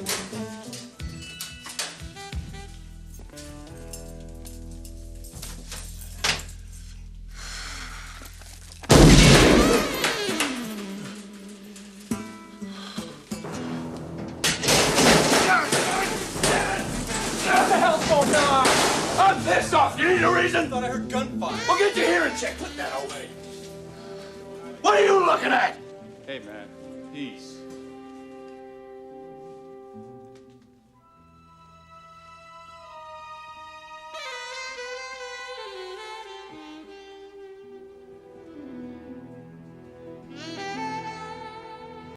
I'm pissed off. You need a reason? I thought I heard gunfire. Well, get your hearing check. Put that away. What are you looking at? Hey, man. Peace.